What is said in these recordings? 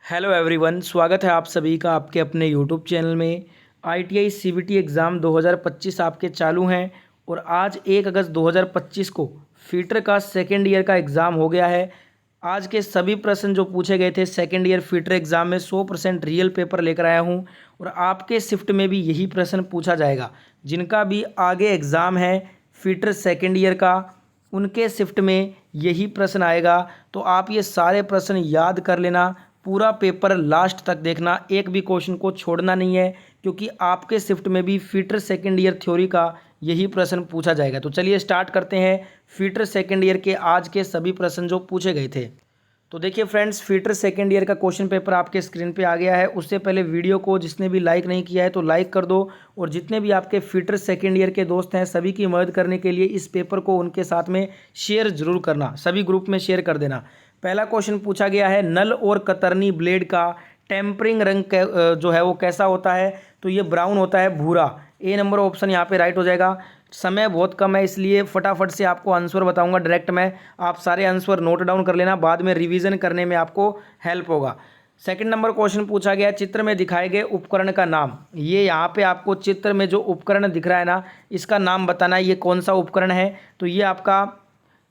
Hello everyone, स्वागत है आप सभी का आपके अपने यूट्यूब चैनल में। आईटीआई सीबीटी एग्ज़ाम 2025 आपके चालू हैं और आज 1 अगस्त 2025 को फीटर का सेकेंड ईयर का एग्ज़ाम हो गया है। आज के सभी प्रश्न जो पूछे गए थे सेकेंड ईयर फीटर एग्ज़ाम में 100% रियल पेपर लेकर आया हूं और आपके शिफ्ट में भी यही प्रश्न पूछा जाएगा। जिनका भी आगे एग्ज़ाम है फीटर सेकेंड ईयर का, उनके शिफ्ट में यही प्रश्न आएगा। तो आप ये सारे प्रश्न याद कर लेना, पूरा पेपर लास्ट तक देखना, एक भी क्वेश्चन को छोड़ना नहीं है, क्योंकि आपके शिफ्ट में भी फीटर सेकेंड ईयर थ्योरी का यही प्रश्न पूछा जाएगा। तो चलिए स्टार्ट करते हैं फीटर सेकेंड ईयर के आज के सभी प्रश्न जो पूछे गए थे। तो देखिए फ्रेंड्स, फीटर सेकेंड ईयर का क्वेश्चन पेपर आपके स्क्रीन पे आ गया है। उससे पहले वीडियो को जिसने भी लाइक नहीं किया है तो लाइक कर दो, और जितने भी आपके फीटर सेकेंड ईयर के दोस्त हैं सभी की मदद करने के लिए इस पेपर को उनके साथ में शेयर जरूर करना, सभी ग्रुप में शेयर कर देना। पहला क्वेश्चन पूछा गया है, नल और कतरनी ब्लेड का टेम्परिंग रंग जो है वो कैसा होता है? तो ये ब्राउन होता है, भूरा। ए नंबर ऑप्शन यहाँ पे राइट हो जाएगा। समय बहुत कम है इसलिए फटाफट से आपको आंसर बताऊंगा डायरेक्ट मैं, आप सारे आंसर नोट डाउन कर लेना, बाद में रिवीजन करने में आपको हेल्प होगा। सेकंड नंबर क्वेश्चन पूछा गया, चित्र में दिखाए गए उपकरण का नाम। ये यहाँ पे आपको चित्र में जो उपकरण दिख रहा है ना, इसका नाम बताना है, ये कौन सा उपकरण है। तो ये आपका,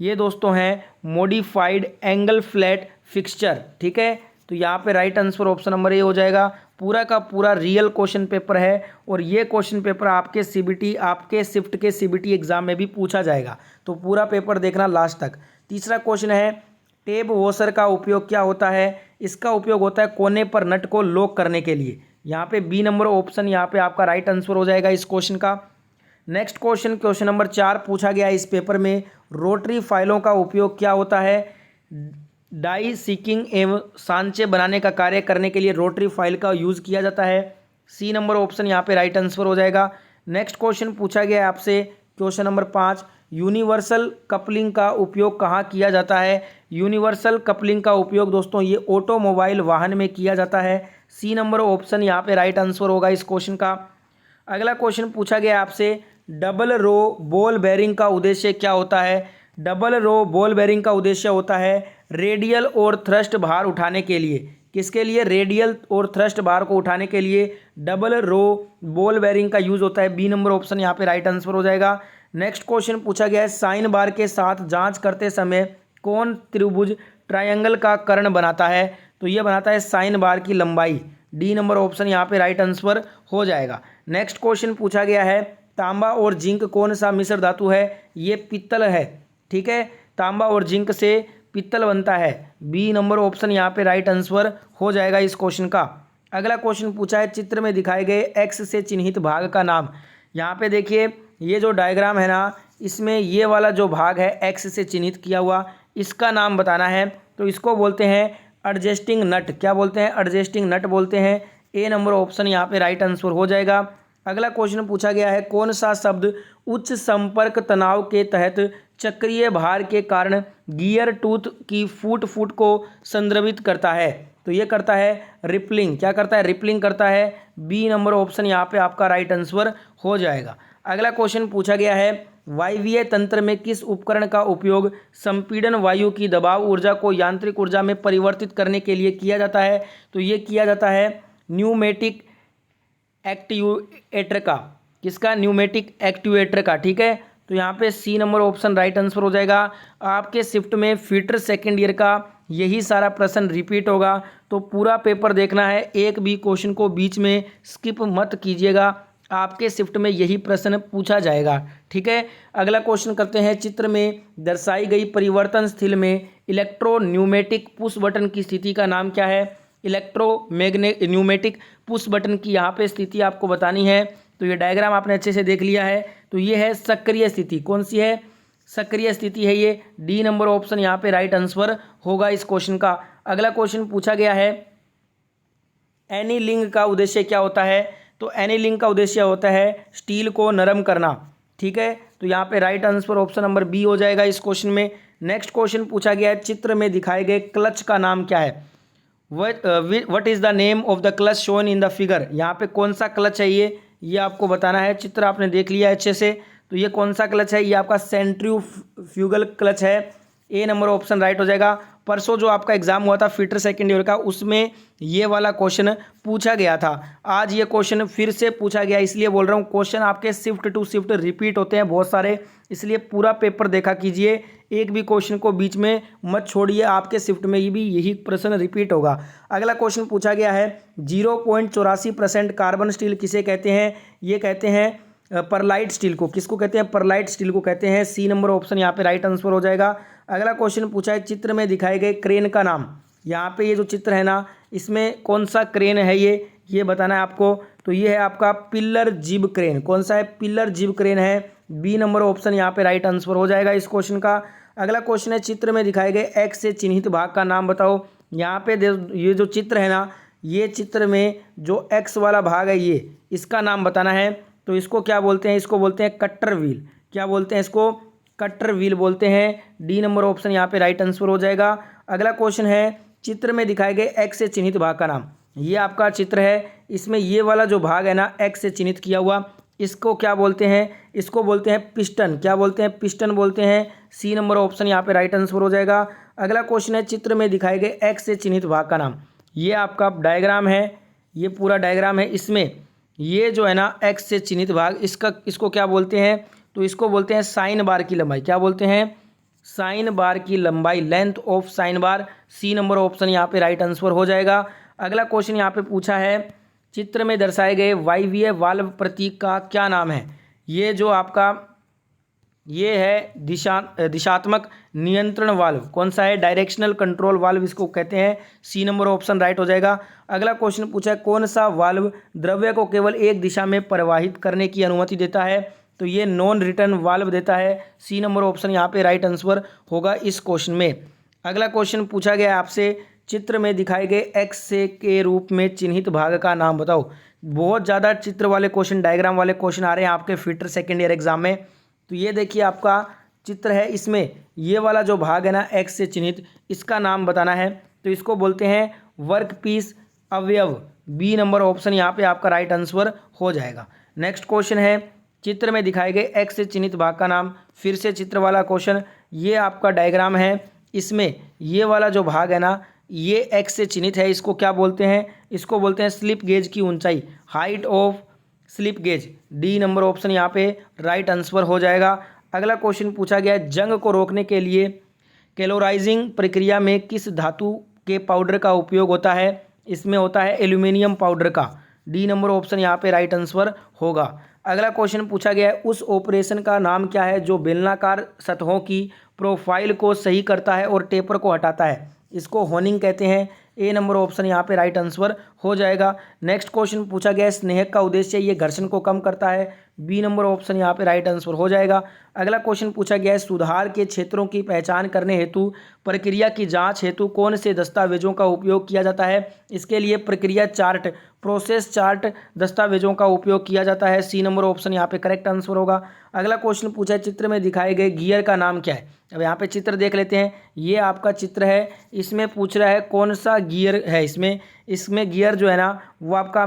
ये दोस्तों हैं मॉडिफाइड एंगल फ्लैट फिक्सचर, ठीक है। तो यहाँ पे right answer option number A हो जाएगा। पूरा का पूरा रियल क्वेश्चन पेपर है और ये क्वेश्चन पेपर आपके सीबीटी, आपके शिफ्ट के सीबीटी एग्जाम में भी पूछा जाएगा, तो पूरा पेपर देखना लास्ट तक। तीसरा क्वेश्चन है, टेप वॉशर का उपयोग क्या होता है? इसका उपयोग होता है कोने पर नट को लॉक करने के लिए। यहाँ पे बी नंबर ऑप्शन यहाँ पे आपका राइट आंसर हो जाएगा इस क्वेश्चन का। नेक्स्ट क्वेश्चन, क्वेश्चन नंबर 4 पूछा गया है इस पेपर में, रोटरी फाइलों का उपयोग क्या होता है? डाई सीकिंग एवं सांचे बनाने का कार्य करने के लिए रोटरी फाइल का यूज़ किया जाता है। सी नंबर ऑप्शन यहाँ पे राइट आंसर हो जाएगा। नेक्स्ट क्वेश्चन पूछा गया है आपसे, क्वेश्चन नंबर 5, यूनिवर्सल कपलिंग का उपयोग कहाँ किया जाता है? यूनिवर्सल कपलिंग का उपयोग दोस्तों ये ऑटोमोबाइल वाहन में किया जाता है। सी नंबर ऑप्शन यहाँ पे राइट आंसर होगा इस क्वेश्चन का। अगला क्वेश्चन पूछा गया आपसे, डबल रो बॉल बेरिंग का उद्देश्य क्या होता है? डबल रो बॉल बेरिंग का उद्देश्य होता है रेडियल और थ्रस्ट भार उठाने के लिए। किसके लिए? रेडियल और थ्रस्ट भार को उठाने के लिए डबल रो बॉल बेरिंग का यूज होता है। बी नंबर ऑप्शन यहाँ पे राइट आंसर हो जाएगा। नेक्स्ट क्वेश्चन पूछा गया है, साइन बार के साथ जांच करते समय कौन त्रिभुज ट्रायंगल का कर्ण बनाता है? तो ये बनाता है साइन बार की लंबाई। डी नंबर ऑप्शन यहाँ पे राइट आंसर हो जाएगा। नेक्स्ट क्वेश्चन पूछा गया है, तांबा और जिंक कौन सा मिश्र धातु है? ये पित्तल है, ठीक है। तांबा और जिंक से पित्तल बनता है। बी नंबर ऑप्शन यहाँ पे राइट आंसर हो जाएगा इस क्वेश्चन का। अगला क्वेश्चन पूछा है, चित्र में दिखाए गए एक्स से चिन्हित भाग का नाम। यहाँ पे देखिए, ये जो डायग्राम है ना, इसमें ये वाला जो भाग है एक्स से चिन्हित किया हुआ, इसका नाम बताना है। तो इसको बोलते हैं एडजस्टिंग नट। क्या बोलते हैं? एडजस्टिंग नट बोलते हैं। ए नंबर ऑप्शन यहाँ पे राइट आंसर हो जाएगा। अगला क्वेश्चन पूछा गया है, कौन सा शब्द उच्च संपर्क तनाव के तहत चक्रीय भार के कारण गियर टूथ की फूट फूट को संदर्भित करता है? तो ये करता है रिपलिंग। क्या करता है? रिपलिंग करता है। बी नंबर ऑप्शन यहाँ पे आपका राइट आंसर हो जाएगा। अगला क्वेश्चन पूछा गया है, वायवीय तंत्र में किस उपकरण का उपयोग संपीड़न वायु की दबाव ऊर्जा को यांत्रिक ऊर्जा में परिवर्तित करने के लिए किया जाता है? तो ये किया जाता है न्यूमेटिक एक्ट्यूएटर का। किसका? न्यूमेटिक एक्ट्यूएटर का, ठीक है। तो यहाँ पे C number option right answer हो जाएगा। आपके शिफ्ट में फीटर सेकेंड ईयर का यही सारा प्रश्न रिपीट होगा, तो पूरा पेपर देखना है, एक भी क्वेश्चन को बीच में स्किप मत कीजिएगा। आपके शिफ्ट में यही प्रश्न पूछा जाएगा, ठीक है। अगला क्वेश्चन करते हैं, चित्र में दर्शाई गई परिवर्तनशील में इलेक्ट्रो न्यूमेटिक पुश बटन की स्थिति का नाम क्या है? न्यूमेटिक पुश बटन की यहाँ पे स्थिति आपको बतानी है। तो ये डायग्राम आपने अच्छे से देख लिया है। तो ये है सक्रिय स्थिति। कौन सी है? सक्रिय स्थिति है ये। डी नंबर ऑप्शन यहाँ पे राइट आंसर होगा इस क्वेश्चन का। अगला क्वेश्चन पूछा गया है, एनीलिंग का उद्देश्य क्या होता है? तो एनीलिंग का उद्देश्य होता है स्टील को नरम करना, ठीक है। तो यहाँ पे right answer option number B हो जाएगा इस क्वेश्चन में। नेक्स्ट क्वेश्चन पूछा गया है, चित्र में दिखाए गए क्लच का नाम क्या है? What is the name of the clutch shown in the figure. यहाँ पे कौन सा क्लच है ये आपको बताना है। चित्र आपने देख लिया है अच्छे से, तो ये कौन सा क्लच है? ये आपका सेंट्रीफ्यूगल क्लच है। ए नंबर ऑप्शन राइट हो जाएगा। परसों जो आपका एग्जाम हुआ था फीटर सेकेंड ईयर का, उसमें ये वाला क्वेश्चन पूछा गया था। आज ये क्वेश्चन फिर से पूछा गया, इसलिए बोल रहा हूँ क्वेश्चन आपके शिफ्ट टू शिफ्ट रिपीट होते हैं बहुत सारे, इसलिए पूरा पेपर देखा कीजिए, एक भी क्वेश्चन को बीच में मत छोड़िए, आपके शिफ्ट में भी यही प्रश्न रिपीट होगा। अगला क्वेश्चन पूछा गया है 0.84% कार्बन स्टील किसे कहते हैं? ये कहते हैं परलाइट स्टील को। किसको कहते हैं? परलाइट स्टील को कहते हैं। सी नंबर ऑप्शन यहाँ पे राइट आंसर हो जाएगा। अगला क्वेश्चन पूछा है चित्र में दिखाए गए क्रेन का नाम। यहाँ पे ये जो चित्र है ना, इसमें कौन सा क्रेन है ये बताना है आपको। तो ये है आपका पिल्लर जिब क्रेन। कौन सा है? पिल्लर जिब क्रेन है। बी नंबर ऑप्शन यहाँ पे राइट आंसर हो जाएगा इस क्वेश्चन का। अगला क्वेश्चन है चित्र में दिखाए गए एक्स से चिन्हित भाग का नाम बताओ। यहाँ पे ये जो चित्र है ना, ये चित्र में जो एक्स वाला भाग है ये, इसका नाम बताना है। तो इसको क्या बोलते हैं? इसको बोलते हैं कट्टर व्हील। क्या बोलते हैं इसको? कट्टर व्हील बोलते हैं। डी नंबर ऑप्शन यहाँ पे राइट आंसर हो जाएगा। अगला क्वेश्चन है चित्र में दिखाए गए एक्स से चिन्हित भाग का नाम। ये आपका चित्र है, इसमें ये वाला जो भाग है ना एक्स से चिन्हित किया हुआ, इसको क्या बोलते हैं? इसको बोलते हैं पिस्टन। क्या बोलते हैं? पिस्टन बोलते हैं। सी नंबर ऑप्शन यहाँ पे राइट आंसर हो जाएगा। अगला क्वेश्चन है चित्र में दिखाए गए एक्स से चिन्हित भाग का नाम। ये आपका डायग्राम है, ये पूरा डायग्राम है। इसमें ये जो है ना एक्स से चिन्हित भाग, इसको क्या बोलते हैं? तो इसको बोलते हैं साइन बार की लंबाई। क्या बोलते हैं? साइन बार की लंबाई, length of sine bar. C number option यहाँ पे राइट आंसर हो जाएगा। अगला क्वेश्चन यहाँ पे पूछा है चित्र में दर्शाए गए वायवीय वाल्व प्रतीक का क्या नाम है? ये जो आपका ये है दिशात्मक नियंत्रण वाल्व। कौन सा है? डायरेक्शनल कंट्रोल वाल्व इसको कहते हैं। सी नंबर ऑप्शन राइट हो जाएगा। अगला क्वेश्चन पूछा है कौन सा वाल्व द्रव्य को केवल एक दिशा में प्रवाहित करने की अनुमति देता है? तो ये नॉन रिटर्न वाल्व देता है। सी नंबर ऑप्शन यहाँ पे राइट आंसर होगा इस क्वेश्चन में। अगला क्वेश्चन पूछा गया आपसे चित्र में दिखाए गए एक्स से के रूप में चिन्हित भाग का नाम बताओ। बहुत ज़्यादा चित्र वाले क्वेश्चन, डायग्राम वाले क्वेश्चन आ रहे हैं आपके फिटर सेकेंड ईयर एग्जाम में। तो ये देखिए आपका चित्र है, इसमें ये वाला जो भाग है ना एक्स से चिन्हित, इसका नाम बताना है। तो इसको बोलते हैं वर्क पीस अवयव। बी नंबर ऑप्शन यहाँ पे आपका राइट आंसर हो जाएगा। नेक्स्ट क्वेश्चन है चित्र में दिखाए गए एक्स से चिन्हित भाग का नाम। फिर से चित्र वाला क्वेश्चन, ये आपका डायग्राम है, इसमें ये वाला जो भाग है ना ये एक्स से चिन्हित है। इसको क्या बोलते हैं? इसको बोलते हैं स्लिप गेज की ऊंचाई, height of slip gauge. D number option यहाँ पे राइट आंसर हो जाएगा। अगला क्वेश्चन पूछा गया है जंग को रोकने के लिए कैलोराइजिंग प्रक्रिया में किस धातु के पाउडर का उपयोग होता है? इसमें होता है एल्यूमिनियम पाउडर का। डी नंबर ऑप्शन यहाँ पे राइट आंसर होगा। अगला क्वेश्चन पूछा गया है उस ऑपरेशन का नाम क्या है जो बेलनाकार सतहों की प्रोफाइल को सही करता है और टेपर को हटाता है? इसको होनिंग कहते हैं। ए नंबर ऑप्शन यहाँ पे राइट आंसर हो जाएगा। नेक्स्ट क्वेश्चन पूछा गया है स्नेहक का उद्देश्य ये घर्षण को कम करता है। बी नंबर ऑप्शन यहाँ पे राइट आंसर हो जाएगा। अगला क्वेश्चन पूछा गया है सुधार के क्षेत्रों की पहचान करने हेतु प्रक्रिया की जांच हेतु कौन से दस्तावेजों का उपयोग किया जाता है? इसके लिए प्रक्रिया चार्ट, प्रोसेस चार्ट दस्तावेजों का उपयोग किया जाता है। सी नंबर ऑप्शन यहाँ पे करेक्ट आंसर होगा। अगला क्वेश्चन पूछा है चित्र में दिखाए गए गियर का नाम क्या है? अब यहाँ पे चित्र देख लेते हैं। ये आपका चित्र है, इसमें पूछ रहा है कौन सा गियर है। इसमें गियर जो है ना वो आपका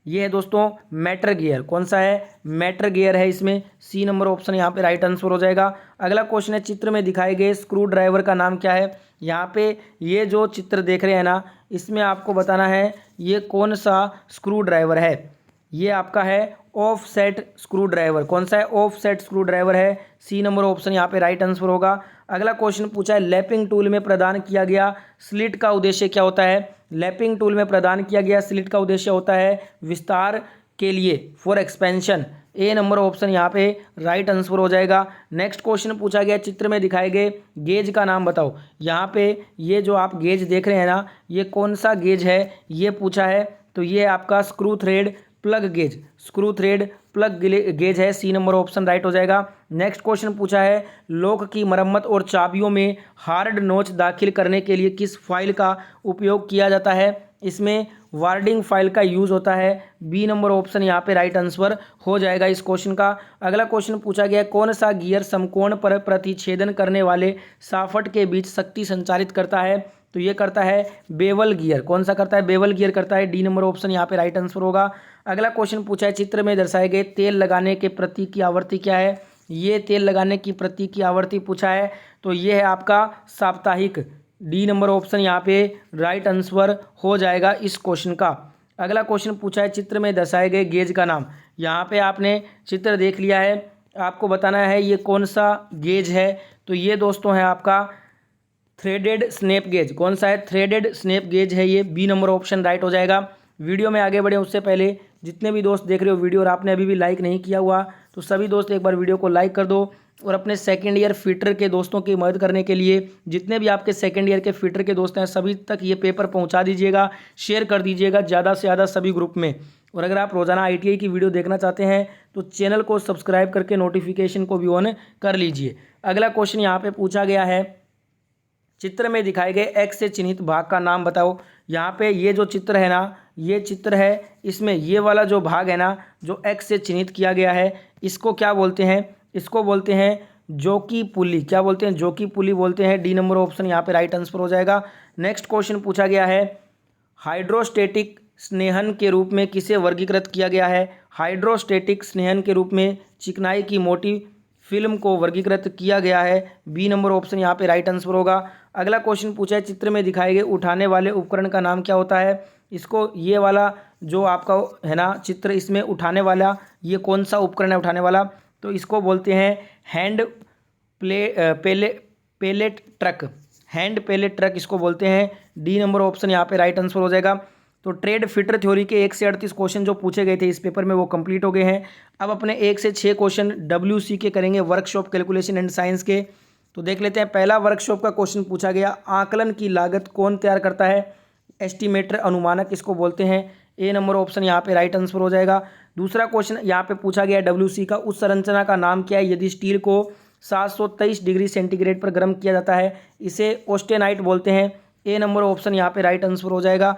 ये है दोस्तों मैटर गियर। कौन सा है? मैटर गियर है इसमें। सी नंबर ऑप्शन यहाँ पे राइट आंसर हो जाएगा। अगला क्वेश्चन है चित्र में दिखाए गए स्क्रू ड्राइवर का नाम क्या है? यहाँ पे ये जो चित्र देख रहे हैं ना, इसमें आपको बताना है ये कौन सा स्क्रू ड्राइवर है। ये आपका है ऑफ सेट स्क्रू ड्राइवर। कौन सा है? ऑफ सेट स्क्रू ड्राइवर है। सी नंबर ऑप्शन यहाँ पे राइट आंसर होगा। अगला क्वेश्चन पूछा है लैपिंग टूल में प्रदान किया गया स्लिट का उद्देश्य क्या होता है? लैपिंग टूल में प्रदान किया गया स्लिट का उद्देश्य होता है विस्तार के लिए, for expansion. A number option यहाँ पे राइट आंसर हो जाएगा। नेक्स्ट क्वेश्चन पूछा गया चित्र में दिखाए गए गेज का नाम बताओ। यहाँ पे ये जो आप गेज देख रहे हैं ना, ये कौन सा गेज है ये पूछा है। तो ये आपका screw thread plug gauge, screw thread plug gauge है। सी नंबर ऑप्शन राइट हो जाएगा। नेक्स्ट क्वेश्चन पूछा है लॉक की मरम्मत और चाबियों में हार्ड नोच दाखिल करने के लिए किस फाइल का उपयोग किया जाता है? इसमें वार्डिंग फाइल का यूज़ होता है। बी नंबर ऑप्शन यहाँ पे राइट आंसर हो जाएगा इस क्वेश्चन का। अगला क्वेश्चन पूछा गया कौन सा गियर समकोण पर प्रतिच्छेदन करने वाले शाफ्ट के बीच शक्ति संचारित करता है? तो ये करता है बेवल गियर। कौन सा करता है? बेवल गियर करता है। डी नंबर ऑप्शन यहाँ पे राइट आंसर होगा। अगला क्वेश्चन पूछा है चित्र में दर्शाए गए तेल लगाने के प्रतीक की आवृत्ति क्या है? ये तेल लगाने की प्रतीक की आवृत्ति पूछा है। तो ये है आपका साप्ताहिक। डी नंबर ऑप्शन यहाँ पे राइट आंसर हो जाएगा इस क्वेश्चन का। अगला क्वेश्चन पूछा है चित्र में दर्शाए गए गेज का नाम। यहाँ पे आपने चित्र देख लिया है, आपको बताना है ये कौन सा गेज है। तो ये दोस्तों है आपका थ्रेडेड स्नेप गेज। कौन सा है? थ्रेडेड स्नेप गेज है ये। बी नंबर ऑप्शन राइट हो जाएगा। वीडियो में आगे बढ़े उससे पहले जितने भी दोस्त देख रहे हो वीडियो और आपने अभी भी लाइक नहीं किया हुआ तो सभी दोस्त एक बार वीडियो को लाइक कर दो, और अपने सेकेंड ईयर फिटर के दोस्तों की मदद करने के लिए जितने भी आपके सेकेंड ईयर के फिटर के दोस्त हैं सभी तक ये पेपर पहुंचा दीजिएगा, शेयर कर दीजिएगा ज़्यादा से ज़्यादा सभी ग्रुप में। और अगर आप रोज़ाना ITI की वीडियो देखना चाहते हैं तो चैनल को सब्सक्राइब करके नोटिफिकेशन को भी ऑन कर लीजिए। अगला क्वेश्चन यहाँ पे पूछा गया है, चित्र में दिखाए गए एक्स से चिन्हित भाग का नाम बताओ। यहाँ पे ये जो चित्र है ना, ये चित्र है, इसमें ये वाला जो भाग है ना जो एक्स से चिन्हित किया गया है, इसको क्या बोलते हैं? इसको बोलते हैं जोकी पुली। क्या बोलते हैं? जोकी पुली बोलते हैं। डी नंबर ऑप्शन यहाँ पे राइट आंसर हो जाएगा। नेक्स्ट क्वेश्चन पूछा गया है, हाइड्रोस्टेटिक स्नेहन के रूप में किसे वर्गीकृत किया गया है? हाइड्रोस्टेटिक स्नेहन के रूप में चिकनाई की मोटी फिल्म को वर्गीकृत किया गया है। बी नंबर ऑप्शन यहाँ पे राइट आंसर होगा। अगला क्वेश्चन पूछा है, चित्र में दिखाए गए उठाने वाले उपकरण का नाम क्या होता है? इसको ये वाला जो आपका है ना चित्र, इसमें उठाने वाला ये कौन सा उपकरण है उठाने वाला? तो इसको बोलते हैं hand pallet truck. Hand pallet truck इसको बोलते हैं। डी नंबर ऑप्शन यहाँ पे राइट आंसर हो जाएगा। तो ट्रेड फिटर थ्योरी के 1 से 38 क्वेश्चन जो पूछे गए थे इस पेपर में वो कंप्लीट हो गए हैं। अब अपने 1 से 6 क्वेश्चन WC के करेंगे, वर्कशॉप कैलकुलेशन एंड साइंस के। तो देख लेते हैं, पहला वर्कशॉप का क्वेश्चन पूछा गया, आकलन की लागत कौन तैयार करता है? एस्टिमेटर, अनुमानक इसको बोलते हैं। ए नंबर ऑप्शन यहाँ पे राइट आंसर हो जाएगा। दूसरा क्वेश्चन यहाँ पे पूछा गया WC का, उस संरचना का नाम क्या है यदि स्टील को 723 डिग्री सेंटीग्रेड पर गर्म किया जाता है? इसे ऑस्टेनाइट बोलते हैं। ए नंबर ऑप्शन यहाँ पे राइट आंसर हो जाएगा।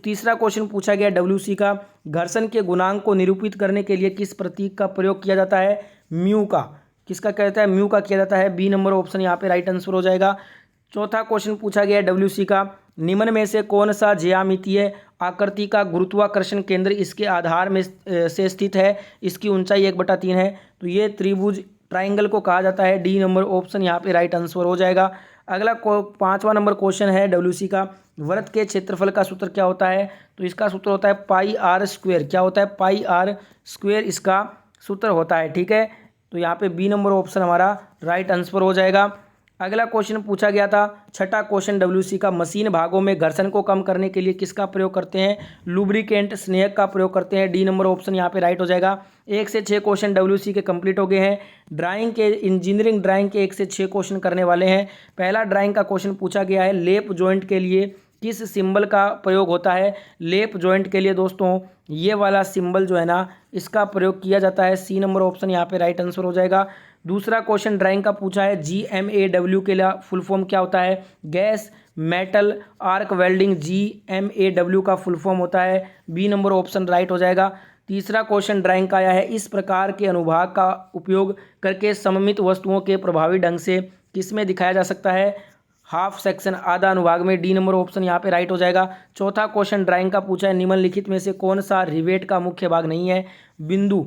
तीसरा क्वेश्चन पूछा गया WC का, घर्षण के गुणांक को निरूपित करने के लिए किस प्रतीक का प्रयोग किया जाता है? म्यू का। किसका कहता है? म्यू का किया जाता है। बी नंबर ऑप्शन यहाँ पे राइट आंसर हो जाएगा। चौथा क्वेश्चन पूछा गया WC का, निम्न में से कौन सा ज्यामितीय आकृति का गुरुत्वाकर्षण केंद्र इसके आधार में से स्थित है? इसकी ऊंचाई 1/3 है। तो ये त्रिभुज ट्राइंगल को कहा जाता है। डी नंबर ऑप्शन यहाँ पे राइट आंसर हो जाएगा। अगला 5वां नंबर क्वेश्चन है WC का, वृत्त के क्षेत्रफल का सूत्र क्या होता है? तो इसका सूत्र होता है πr²। क्या होता है? πr² इसका सूत्र होता है। ठीक है, तो यहाँ पे बी नंबर ऑप्शन हमारा राइट आंसर हो जाएगा। अगला क्वेश्चन पूछा गया था, छठा क्वेश्चन WC का, मशीन भागों में घर्षण को कम करने के लिए किसका प्रयोग करते हैं? लुब्रिकेंट, स्नेहक का प्रयोग करते हैं। डी नंबर ऑप्शन यहाँ पे राइट हो जाएगा। 1 से 6 क्वेश्चन WC के कंप्लीट हो गए हैं। ड्राइंग के, इंजीनियरिंग ड्राइंग के 1 से 6 क्वेश्चन करने वाले हैं। पहला ड्राइंग का क्वेश्चन पूछा गया है, लेप जॉइंट के लिए किस सिंबल का प्रयोग होता है? लेप जॉइंट के लिए दोस्तों ये वाला सिंबल जो है ना इसका प्रयोग किया जाता है। सी नंबर ऑप्शन यहाँ पे राइट आंसर हो जाएगा। दूसरा क्वेश्चन ड्राइंग का पूछा है, GMAW के लिए फुल फॉर्म क्या होता है? Gas metal arc welding. GMAW का फुल फॉर्म होता है। बी नंबर ऑप्शन राइट हो जाएगा। तीसरा क्वेश्चन ड्राइंग का आया है, इस प्रकार के अनुभाग का उपयोग करके सममित वस्तुओं के प्रभावी ढंग से किसमें दिखाया जा सकता है? हाफ सेक्शन, आधा अनुभाग में। डी नंबर ऑप्शन यहाँ पे राइट हो जाएगा। चौथा क्वेश्चन ड्राइंग का पूछा है, निम्नलिखित में से कौन सा रिवेट का मुख्य भाग नहीं है? बिंदु,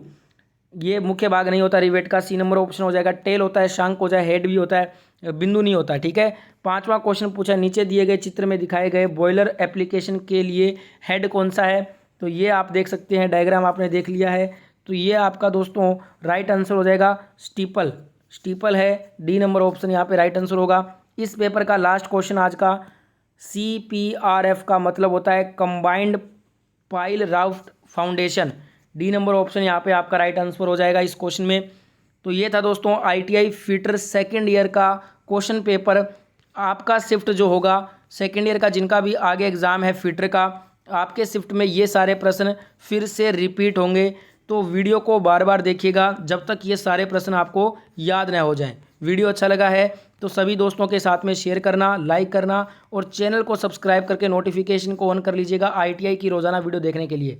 ये मुख्य भाग नहीं होता रिवेट का। सी नंबर ऑप्शन हो जाएगा। टेल होता है, शांक हो जाए, हेड भी होता है, बिंदु नहीं होता। ठीक है, 5वां क्वेश्चन पूछा है, नीचे दिए गए चित्र में दिखाए गए बॉयलर एप्लीकेशन के लिए हेड कौन सा है? तो ये आप देख सकते हैं, डायग्राम आपने देख लिया है। तो ये आपका दोस्तों राइट आंसर हो जाएगा स्टीपल। स्टीपल है। डी नंबर ऑप्शन यहाँ पे राइट आंसर होगा। इस पेपर का लास्ट क्वेश्चन आज का, CPRF का मतलब होता है combined pile raft foundation. D number option यहाँ पे आपका राइट आंसर हो जाएगा इस क्वेश्चन में। तो ये था दोस्तों ITI फिटर सेकेंड ईयर का क्वेश्चन पेपर। आपका शिफ्ट जो होगा सेकेंड ईयर का, जिनका भी आगे एग्ज़ाम है फिटर का, आपके शिफ्ट में ये सारे प्रश्न फिर से रिपीट होंगे। तो वीडियो को बार बार देखिएगा जब तक ये सारे प्रश्न आपको याद न हो जाएं। वीडियो अच्छा लगा है तो सभी दोस्तों के साथ में शेयर करना, लाइक करना और चैनल को सब्सक्राइब करके नोटिफिकेशन को ऑन कर लीजिएगा ITI की रोज़ाना वीडियो देखने के लिए।